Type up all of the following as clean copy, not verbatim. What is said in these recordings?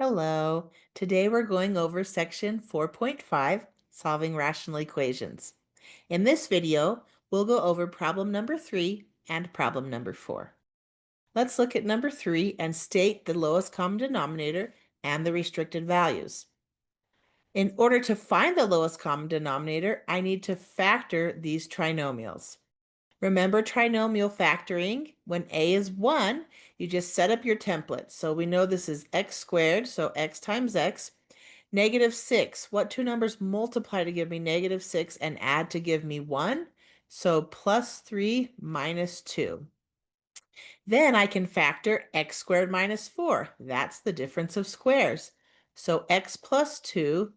Hello. Today we're going over section 4.5, solving rational equations. In this video, we'll go over problem number 3 and problem number 4. Let's look at number 3 and state the lowest common denominator and the restricted values. In order to find the lowest common denominator, I need to factor these trinomials. Remember trinomial factoring? When a is 1, you just set up your template. So we know this is x squared, so x times x. Negative 6, what two numbers multiply to give me negative 6 and add to give me 1? So plus 3 minus 2. Then I can factor x squared minus 4. That's the difference of squares. So x plus 2,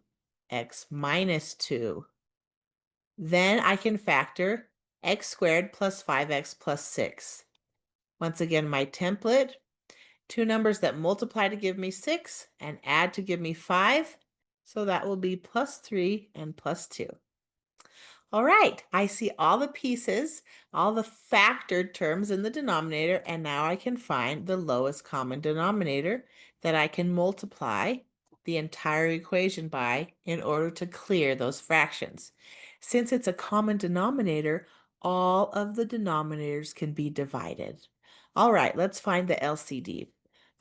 x minus 2. Then I can factor x squared plus 5x plus 6. Once again, my template, two numbers that multiply to give me 6 and add to give me 5. So that will be plus 3 and plus 2. All right, I see all the pieces, all the factored terms in the denominator, and now I can find the lowest common denominator that I can multiply the entire equation by in order to clear those fractions. Since it's a common denominator, all of the denominators can be divided. All right, let's find the LCD.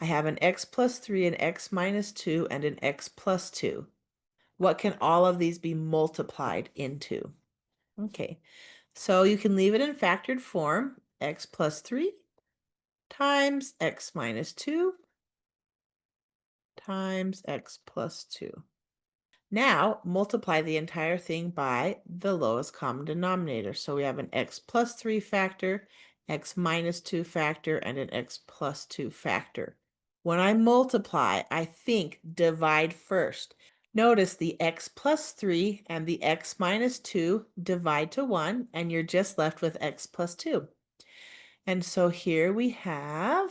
I have an x plus 3, an x minus 2, and an x plus 2. What can all of these be multiplied into? Okay, so you can leave it in factored form, x plus 3 times x minus 2 times x plus 2. Now, multiply the entire thing by the lowest common denominator. So we have an x plus 3 factor, x minus 2 factor, and an x plus 2 factor. When I multiply, I think divide first. Notice the x plus 3 and the x minus 2 divide to 1, and you're just left with x plus 2. And so here we have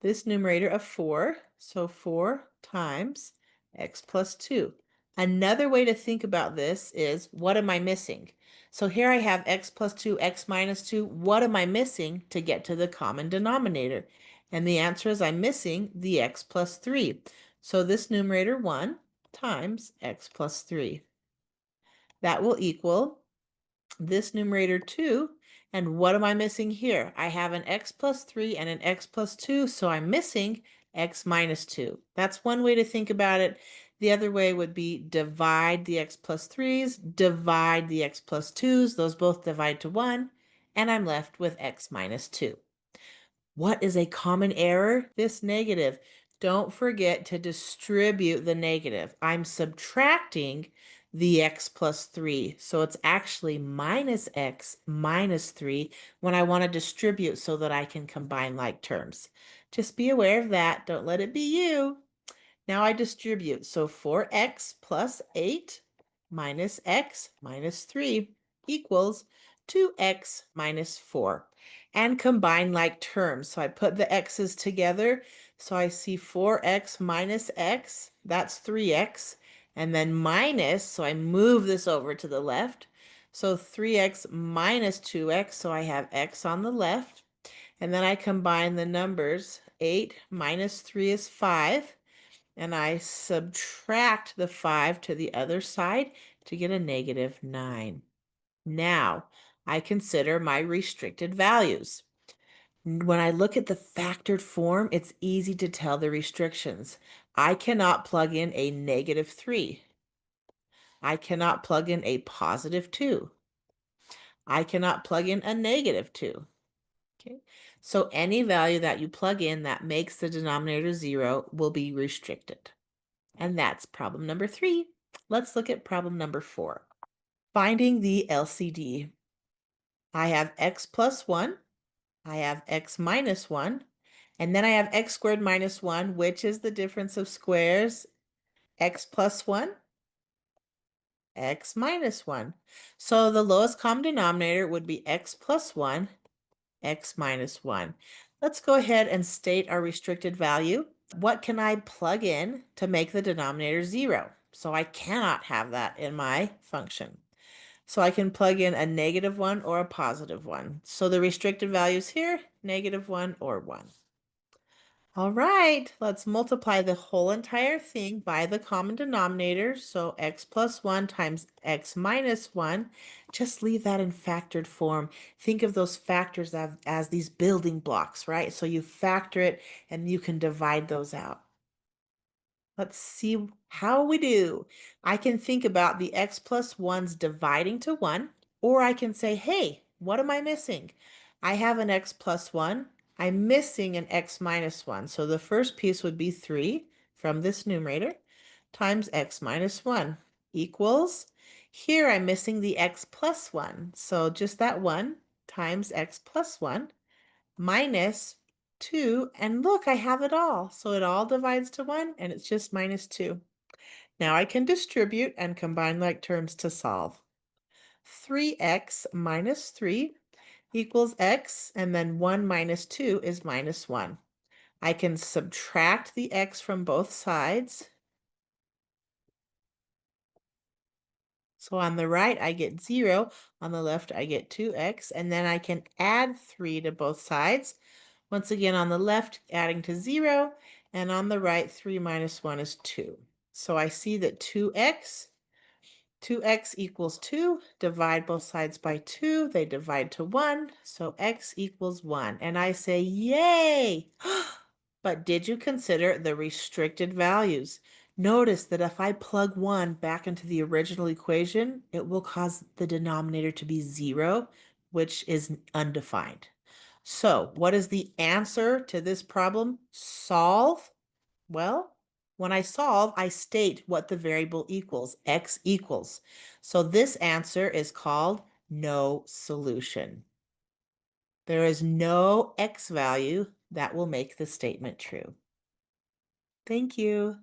this numerator of 4, so 4 times x plus 2. Another way to think about this is, what am I missing? So here I have x plus 2, x minus 2. What am I missing to get to the common denominator? And the answer is I'm missing the x plus 3. So this numerator 1 times x plus 3. That will equal this numerator 2. And what am I missing here? I have an x plus 3 and an x plus 2, so I'm missing x minus 2. That's one way to think about it. The other way would be divide the x plus 3's, divide the x plus 2's. Those both divide to 1, and I'm left with x minus 2. What is a common error? This negative. Don't forget to distribute the negative. I'm subtracting the x plus 3. So it's actually minus x minus 3 when I want to distribute so that I can combine like terms. Just be aware of that. Don't let it be you. Now I distribute. So 4x plus 8 minus x minus 3 equals 2x minus 4. And combine like terms. So I put the x's together. So I see 4x minus x, that's 3x. And then minus, so I move this over to the left. So 3x minus 2x, so I have x on the left. And then I combine the numbers. 8 minus 3 is 5. And I subtract the 5 to the other side to get a negative 9. Now, I consider my restricted values. When I look at the factored form, it's easy to tell the restrictions. I cannot plug in a negative 3. I cannot plug in a positive 2. I cannot plug in a negative 2. Okay, so any value that you plug in that makes the denominator 0 will be restricted. And that's problem number 3. Let's look at problem number 4. Finding the LCD. I have x plus 1. I have x minus 1. And then I have x squared minus 1, which is the difference of squares. X plus 1, x minus 1. So the lowest common denominator would be x plus 1, x minus 1. Let's go ahead and state our restricted value. What can I plug in to make the denominator 0? So I cannot have that in my function. So I can plug in a negative 1 or a positive 1. So the restricted values here, negative 1 or 1. All right, let's multiply the whole entire thing by the common denominator. So x plus 1 times x minus 1. Just leave that in factored form. Think of those factors as these building blocks, right? So you factor it and you can divide those out. Let's see how we do. I can think about the x plus 1's dividing to 1, or I can say, hey, what am I missing? I have an x plus 1. I'm missing an x minus 1. So the first piece would be 3 from this numerator times x minus 1 equals, here I'm missing the x plus 1. So just that 1 times x plus 1 minus 2, and look, I have it all. So it all divides to 1, and it's just minus 2. Now I can distribute and combine like terms to solve. 3x minus 3 equals x, and then 1 minus 2 is minus 1. I can subtract the x from both sides. So on the right, I get 0. On the left, I get 2x, and then I can add 3 to both sides. Once again, on the left, adding to 0, and on the right, 3 minus 1 is 2. So I see that 2x equals 2. Divide both sides by 2. They divide to 1. So x equals 1. And I say, yay! But did you consider the restricted values? Notice that if I plug 1 back into the original equation, it will cause the denominator to be 0, which is undefined. So what is the answer to this problem? Solve? Well, when I solve, I state what the variable equals, x equals. So this answer is called no solution. There is no x value that will make the statement true. Thank you.